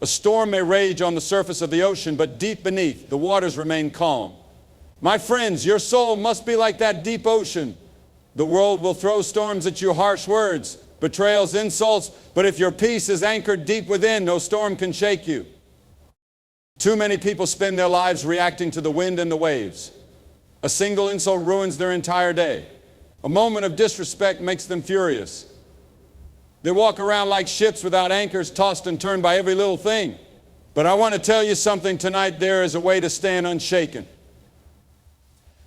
A storm may rage on the surface of the ocean, but deep beneath, the waters remain calm. My friends, your soul must be like that deep ocean. The world will throw storms at you, harsh words, betrayals, insults, but if your peace is anchored deep within, no storm can shake you. Too many people spend their lives reacting to the wind and the waves. A single insult ruins their entire day. A moment of disrespect makes them furious. They walk around like ships without anchors, tossed and turned by every little thing. But I want to tell you something tonight. There is a way to stand unshaken.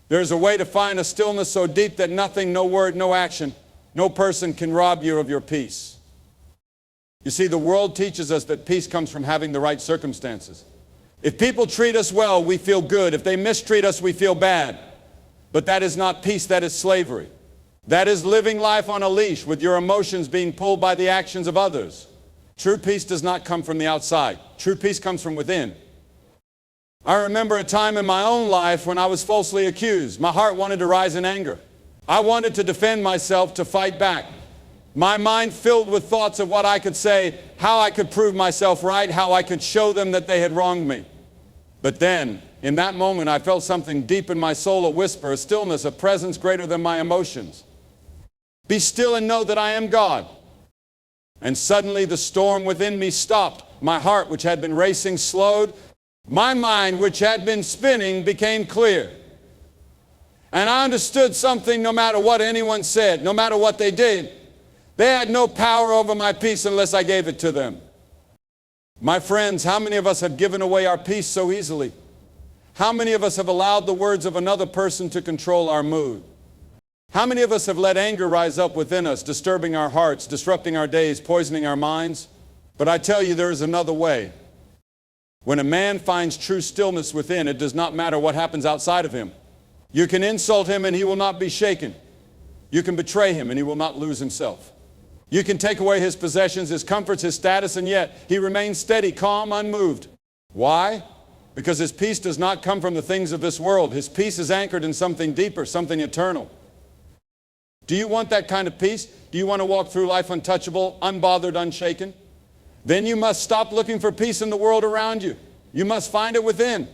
There is a way to find a stillness so deep that nothing, no word, no action, no person can rob you of your peace. You see, the world teaches us that peace comes from having the right circumstances. If people treat us well, we feel good. If they mistreat us, we feel bad. But that is not peace, that is slavery. That is living life on a leash with your emotions being pulled by the actions of others. True peace does not come from the outside. True peace comes from within. I remember a time in my own life when I was falsely accused. My heart wanted to rise in anger. I wanted to defend myself, to fight back. My mind filled with thoughts of what I could say, how I could prove myself right, how I could show them that they had wronged me. But then, in that moment, I felt something deep in my soul, a whisper, a stillness, a presence greater than my emotions. Be still and know that I am God. And suddenly the storm within me stopped. My heart, which had been racing, slowed. My mind, which had been spinning, became clear. And I understood something. No matter what anyone said, no matter what they did, they had no power over my peace unless I gave it to them. My friends, how many of us have given away our peace so easily? How many of us have allowed the words of another person to control our mood? How many of us have let anger rise up within us, disturbing our hearts, disrupting our days, poisoning our minds? But I tell you, there is another way. When a man finds true stillness within, it does not matter what happens outside of him. You can insult him and he will not be shaken. You can betray him and he will not lose himself. You can take away his possessions, his comforts, his status, and yet he remains steady, calm, unmoved. Why? Because his peace does not come from the things of this world. His peace is anchored in something deeper, something eternal. Do you want that kind of peace? Do you want to walk through life untouchable, unbothered, unshaken? Then you must stop looking for peace in the world around you. You must find it within.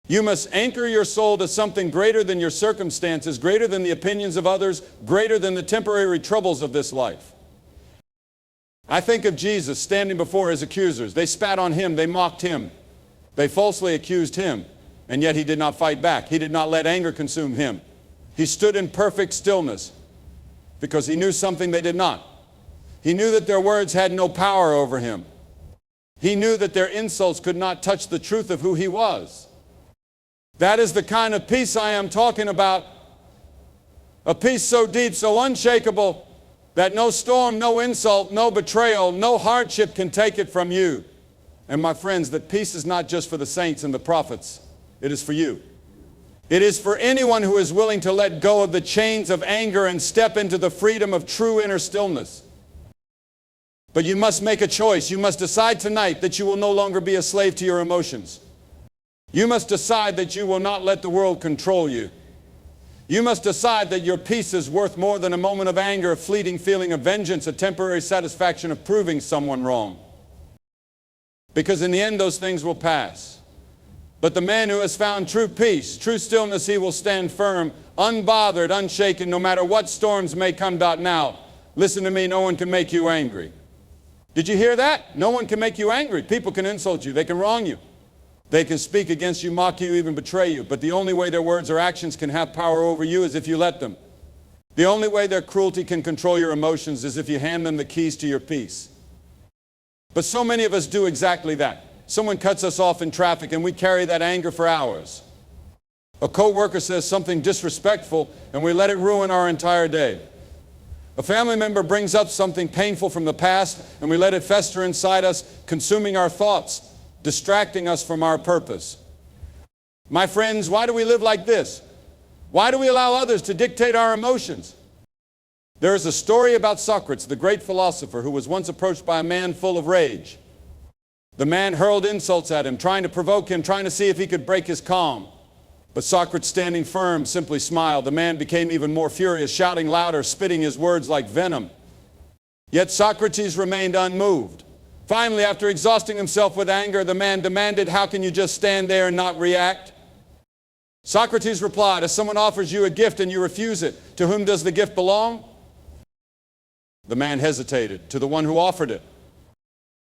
You must anchor your soul to something greater than your circumstances, greater than the opinions of others, greater than the temporary troubles of this life. I think of Jesus standing before his accusers. They spat on him. They mocked him. They falsely accused him. And yet he did not fight back. He did not let anger consume him. He stood in perfect stillness because he knew something they did not. He knew that their words had no power over him. He knew that their insults could not touch the truth of who he was. That is the kind of peace I am talking about. A peace so deep, so unshakable, that no storm, no insult, no betrayal, no hardship can take it from you. And my friends, that peace is not just for the saints and the prophets. It is for you. It is for anyone who is willing to let go of the chains of anger and step into the freedom of true inner stillness. But you must make a choice. You must decide tonight that you will no longer be a slave to your emotions. You must decide that you will not let the world control you. You must decide that your peace is worth more than a moment of anger, a fleeting feeling of vengeance, a temporary satisfaction of proving someone wrong. Because in the end, those things will pass. But the man who has found true peace, true stillness, he will stand firm, unbothered, unshaken, no matter what storms may come about now. Listen to me, no one can make you angry. Did you hear that? No one can make you angry. People can insult you. They can wrong you. They can speak against you, mock you, even betray you. But the only way their words or actions can have power over you is if you let them. The only way their cruelty can control your emotions is if you hand them the keys to your peace. But so many of us do exactly that. Someone cuts us off in traffic and we carry that anger for hours. A co-worker says something disrespectful and we let it ruin our entire day. A family member brings up something painful from the past and we let it fester inside us, consuming our thoughts, distracting us from our purpose. My friends, why do we live like this? Why do we allow others to dictate our emotions? There is a story about Socrates, the great philosopher, who was once approached by a man full of rage. The man hurled insults at him, trying to provoke him, trying to see if he could break his calm. But Socrates, standing firm, simply smiled. The man became even more furious, shouting louder, spitting his words like venom. Yet Socrates remained unmoved. Finally, after exhausting himself with anger, the man demanded, "How can you just stand there and not react?" Socrates replied, "If someone offers you a gift and you refuse it, to whom does the gift belong?" The man hesitated. "To the one who offered it."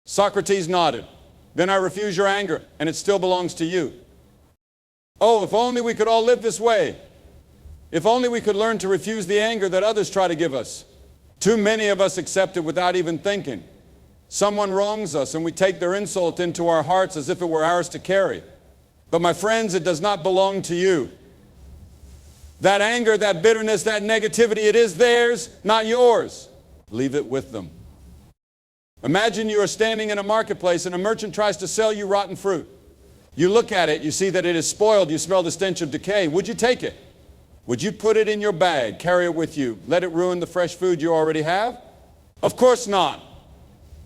Socrates nodded. "Then I refuse your anger, and it still belongs to you." Oh, if only we could all live this way. If only we could learn to refuse the anger that others try to give us. Too many of us accept it without even thinking. Someone wrongs us, and we take their insult into our hearts as if it were ours to carry. But my friends, it does not belong to you. That anger, that bitterness, that negativity, it is theirs, not yours. Leave it with them. Imagine you are standing in a marketplace and a merchant tries to sell you rotten fruit. You look at it, you see that it is spoiled, you smell the stench of decay. Would you take it? Would you put it in your bag, carry it with you, let it ruin the fresh food you already have? Of course not.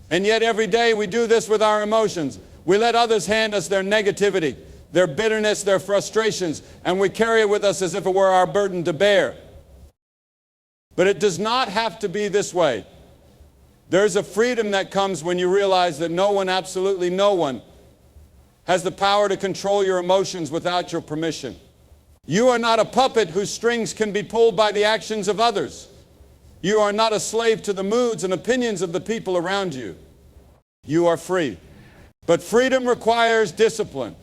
And yet every day we do this with our emotions. We let others hand us their negativity, their bitterness, their frustrations, and we carry it with us as if it were our burden to bear. But it does not have to be this way. There's a freedom that comes when you realize that no one, absolutely no one, has the power to control your emotions without your permission. You are not a puppet whose strings can be pulled by the actions of others. You are not a slave to the moods and opinions of the people around you. You are free. But freedom requires discipline.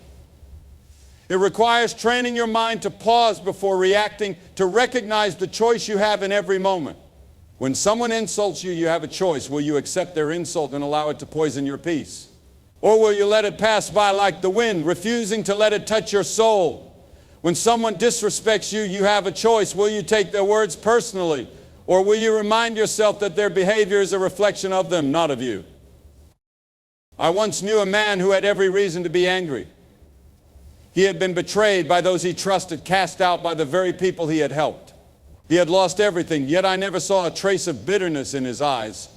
It requires training your mind to pause before reacting, to recognize the choice you have in every moment. When someone insults you, you have a choice. Will you accept their insult and allow it to poison your peace? Or will you let it pass by like the wind, refusing to let it touch your soul? When someone disrespects you, you have a choice. Will you take their words personally? Or will you remind yourself that their behavior is a reflection of them, not of you? I once knew a man who had every reason to be angry. He had been betrayed by those he trusted, cast out by the very people he had helped. He had lost everything, yet I never saw a trace of bitterness in his eyes.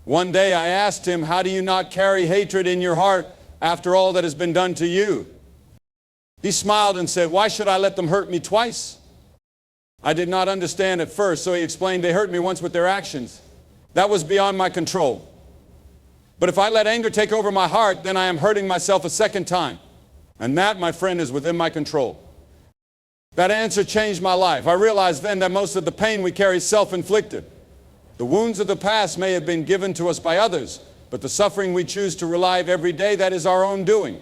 One day I asked him, "How do you not carry hatred in your heart after all that has been done to you?" He smiled and said, "Why should I let them hurt me twice?" I did not understand at first, so he explained, "They hurt me once with their actions. That was beyond my control. But if I let anger take over my heart, then I am hurting myself a second time. And that, my friend, is within my control." That answer changed my life. I realized then that most of the pain we carry is self-inflicted. The wounds of the past may have been given to us by others, but the suffering we choose to relive every day, that is our own doing.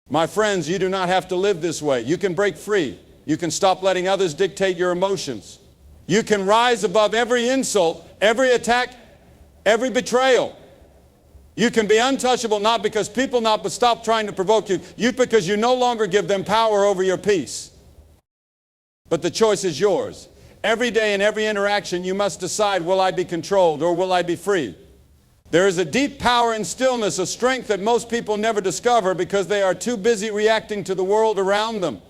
My friends, you do not have to live this way. You can break free. You can stop letting others dictate your emotions. You can rise above every insult, every attack, every betrayal. You can be untouchable not because people stop trying to provoke you, because you no longer give them power over your peace. But the choice is yours. Every day in every interaction you must decide, will I be controlled or will I be free? There is a deep power in stillness, a strength that most people never discover because they are too busy reacting to the world around them.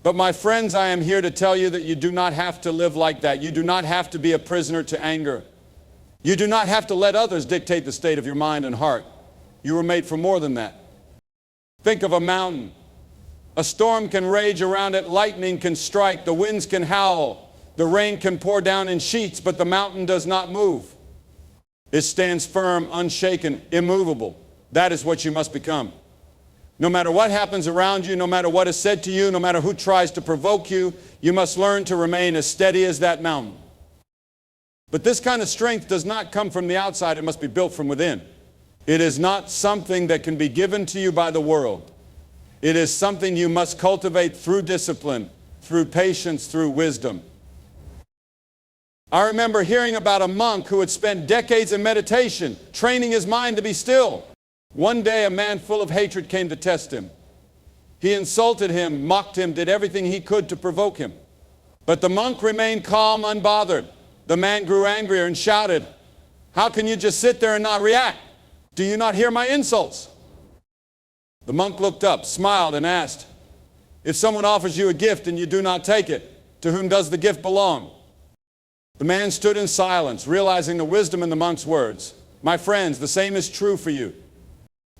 But my friends, I am here to tell you that you do not have to live like that. You do not have to be a prisoner to anger. You do not have to let others dictate the state of your mind and heart. You were made for more than that. Think of a mountain. A storm can rage around it, lightning can strike, the winds can howl, the rain can pour down in sheets, but the mountain does not move. It stands firm, unshaken, immovable. That is what you must become. No matter what happens around you, no matter what is said to you, no matter who tries to provoke you, you must learn to remain as steady as that mountain. But this kind of strength does not come from the outside. It must be built from within. It is not something that can be given to you by the world. It is something you must cultivate through discipline, through patience, through wisdom. I remember hearing about a monk who had spent decades in meditation, training his mind to be still. One day a man full of hatred came to test him. He insulted him, mocked him, did everything he could to provoke him. But the monk remained calm, unbothered. The man grew angrier and shouted, "How can you just sit there and not react? Do you not hear my insults?" The monk looked up, smiled, and asked, "If someone offers you a gift and you do not take it, to whom does the gift belong?" The man stood in silence, realizing the wisdom in the monk's words. My friends, the same is true for you.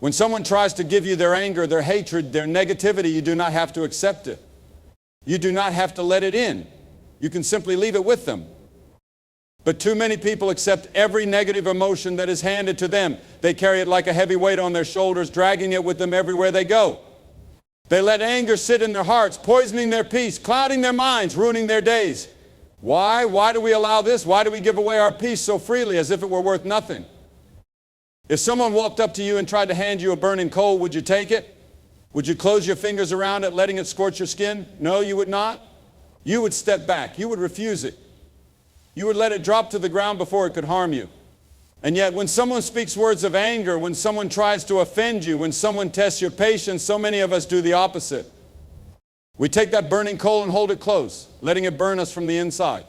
When someone tries to give you their anger, their hatred, their negativity, you do not have to accept it. You do not have to let it in. You can simply leave it with them. But too many people accept every negative emotion that is handed to them. They carry it like a heavy weight on their shoulders, dragging it with them everywhere they go. They let anger sit in their hearts, poisoning their peace, clouding their minds, ruining their days. Why? Why do we allow this? Why do we give away our peace so freely as if it were worth nothing? If someone walked up to you and tried to hand you a burning coal, would you take it? Would you close your fingers around it, letting it scorch your skin? No, you would not. You would step back. You would refuse it. You would let it drop to the ground before it could harm you. And yet when someone speaks words of anger, when someone tries to offend you, when someone tests your patience, so many of us do the opposite. We take that burning coal and hold it close, letting it burn us from the inside.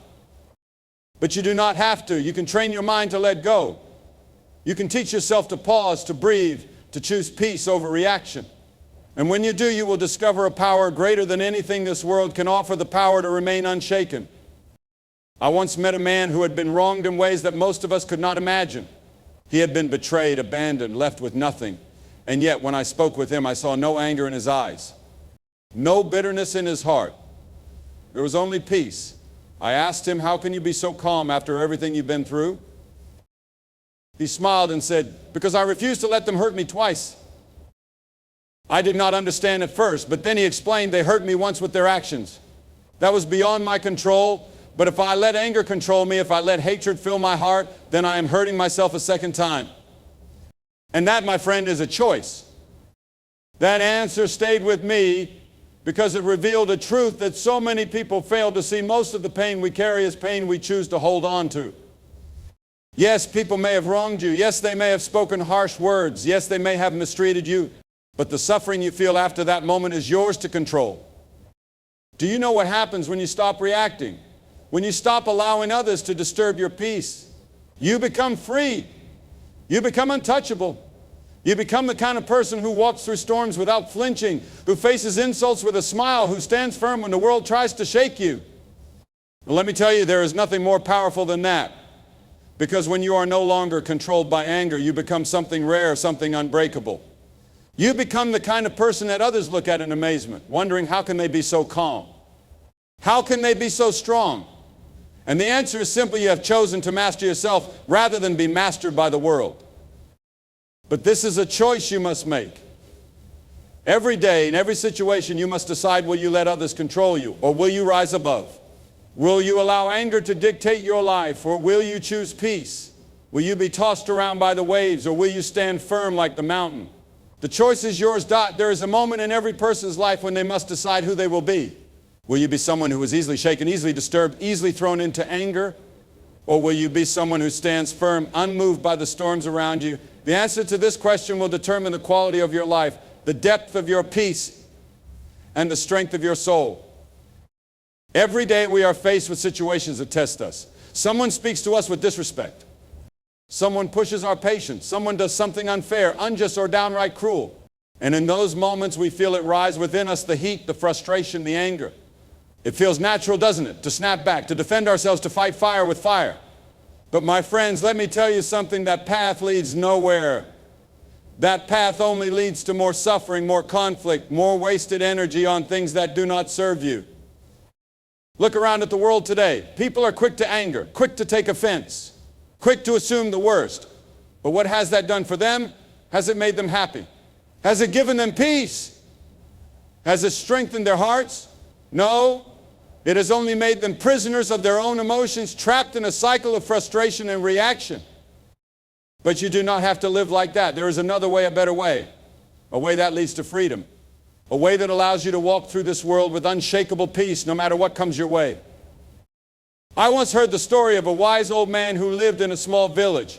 But you do not have to. You can train your mind to let go. You can teach yourself to pause, to breathe, to choose peace over reaction. And when you do, you will discover a power greater than anything this world can offer, the power to remain unshaken. I once met a man who had been wronged in ways that most of us could not imagine. He had been betrayed, abandoned, left with nothing. And yet, when I spoke with him, I saw no anger in his eyes, no bitterness in his heart. There was only peace. I asked him, how can you be so calm after everything you've been through? He smiled and said, because I refused to let them hurt me twice. I did not understand at first, but then he explained they hurt me once with their actions. That was beyond my control. But if I let anger control me, if I let hatred fill my heart, then I am hurting myself a second time. And that, my friend, is a choice. That answer stayed with me because it revealed a truth that so many people fail to see. Most of the pain we carry is pain we choose to hold on to. Yes, people may have wronged you. Yes, they may have spoken harsh words. Yes, they may have mistreated you. But the suffering you feel after that moment is yours to control. Do you know what happens when you stop reacting? When you stop allowing others to disturb your peace, you become free. You become untouchable. You become the kind of person who walks through storms without flinching, who faces insults with a smile, who stands firm when the world tries to shake you. Well, let me tell you, there is nothing more powerful than that. Because when you are no longer controlled by anger, you become something rare, something unbreakable. You become the kind of person that others look at in amazement, wondering how can they be so calm? How can they be so strong? And the answer is simple: you have chosen to master yourself rather than be mastered by the world. But this is a choice you must make. Every day, in every situation, you must decide, will you let others control you, or will you rise above? Will you allow anger to dictate your life, or will you choose peace? Will you be tossed around by the waves, or will you stand firm like the mountain? The choice is yours. There is a moment in every person's life when they must decide who they will be. Will you be someone who is easily shaken, easily disturbed, easily thrown into anger? Or will you be someone who stands firm, unmoved by the storms around you? The answer to this question will determine the quality of your life, the depth of your peace, and the strength of your soul. Every day we are faced with situations that test us. Someone speaks to us with disrespect. Someone pushes our patience. Someone does something unfair, unjust, or downright cruel. And in those moments we feel it rise within us, the heat, the frustration, the anger. It feels natural, doesn't it, to snap back, to defend ourselves, to fight fire with fire. But my friends, let me tell you something, that path leads nowhere. That path only leads to more suffering, more conflict, more wasted energy on things that do not serve you. Look around at the world today. People are quick to anger, quick to take offense, quick to assume the worst. But what has that done for them? Has it made them happy? Has it given them peace? Has it strengthened their hearts? No. It has only made them prisoners of their own emotions, trapped in a cycle of frustration and reaction. But you do not have to live like that. There is another way, a better way. A way that leads to freedom. A way that allows you to walk through this world with unshakable peace no matter what comes your way. I once heard the story of a wise old man who lived in a small village.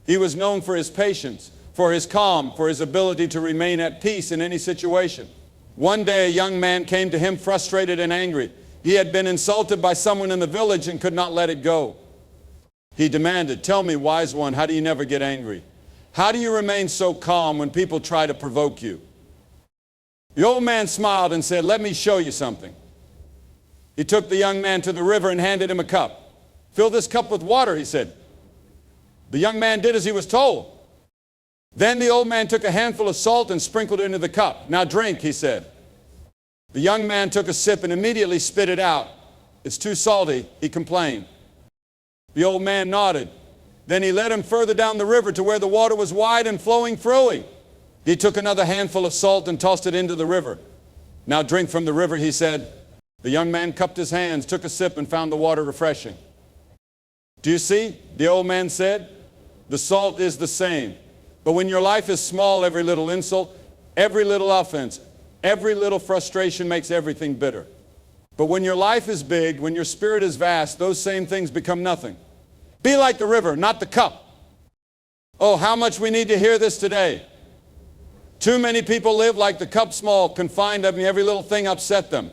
He was known for his patience, for his calm, for his ability to remain at peace in any situation. One day a young man came to him frustrated and angry. He had been insulted by someone in the village and could not let it go. He demanded, tell me, wise one, how do you never get angry? How do you remain so calm when people try to provoke you? The old man smiled and said, let me show you something. He took the young man to the river and handed him a cup. Fill this cup with water, he said. The young man did as he was told. Then the old man took a handful of salt and sprinkled it into the cup. Now drink, he said. The young man took a sip and immediately spit it out. It's too salty, he complained. The old man nodded. Then he led him further down the river to where the water was wide and flowing freely. He took another handful of salt and tossed it into the river. Now drink from the river, he said. The young man cupped his hands, took a sip, and found the water refreshing. Do you see? The old man said, the salt is the same. But when your life is small, every little insult, every little offense, every little frustration makes everything bitter. But when your life is big, when your spirit is vast, those same things become nothing. Be like the river, not the cup. Oh, how much we need to hear this today. Too many people live like the cup small, confined, every little thing upset them.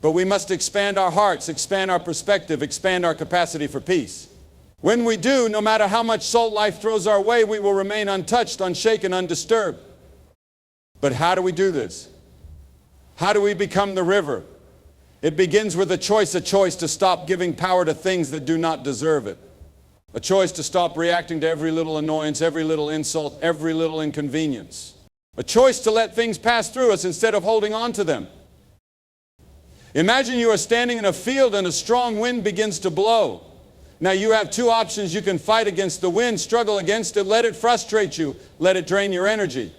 But we must expand our hearts, expand our perspective, expand our capacity for peace. When we do, no matter how much salt life throws our way, we will remain untouched, unshaken, undisturbed. But how do we do this? How do we become the river? It begins with a choice to stop giving power to things that do not deserve it. A choice to stop reacting to every little annoyance, every little insult, every little inconvenience. A choice to let things pass through us instead of holding on to them. Imagine you are standing in a field and a strong wind begins to blow. Now you have two options. You can fight against the wind, struggle against it, let it frustrate you, let it drain your energy.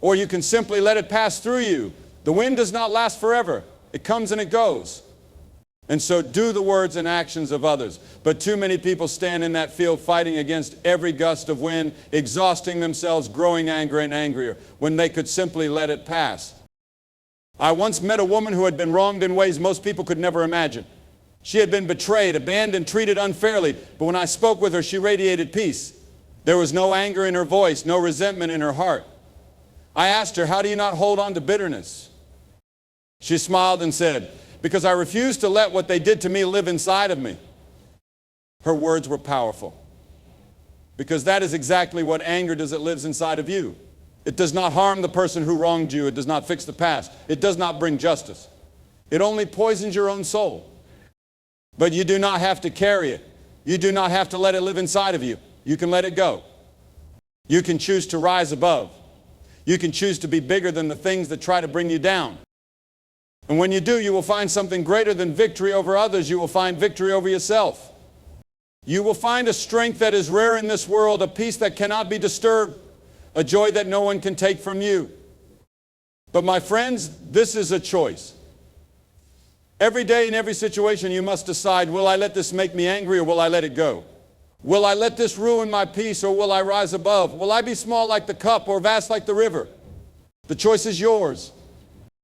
Or you can simply let it pass through you. The wind does not last forever. It comes and it goes. And so do the words and actions of others. But too many people stand in that field fighting against every gust of wind, exhausting themselves, growing angrier and angrier, when they could simply let it pass. I once met a woman who had been wronged in ways most people could never imagine. She had been betrayed, abandoned, treated unfairly, but when I spoke with her, she radiated peace. There was no anger in her voice, no resentment in her heart. I asked her, how do you not hold on to bitterness? She smiled and said, because I refuse to let what they did to me live inside of me. Her words were powerful. Because that is exactly what anger does. It lives inside of you. It does not harm the person who wronged you. It does not fix the past. It does not bring justice. It only poisons your own soul. But you do not have to carry it. You do not have to let it live inside of you. You can let it go. You can choose to rise above. You can choose to be bigger than the things that try to bring you down. And when you do, you will find something greater than victory over others. You will find victory over yourself. You will find a strength that is rare in this world, a peace that cannot be disturbed, a joy that no one can take from you. But my friends, this is a choice. Every day in every situation you must decide, will I let this make me angry or will I let it go? Will I let this ruin my peace or will I rise above? Will I be small like the cup or vast like the river? The choice is yours.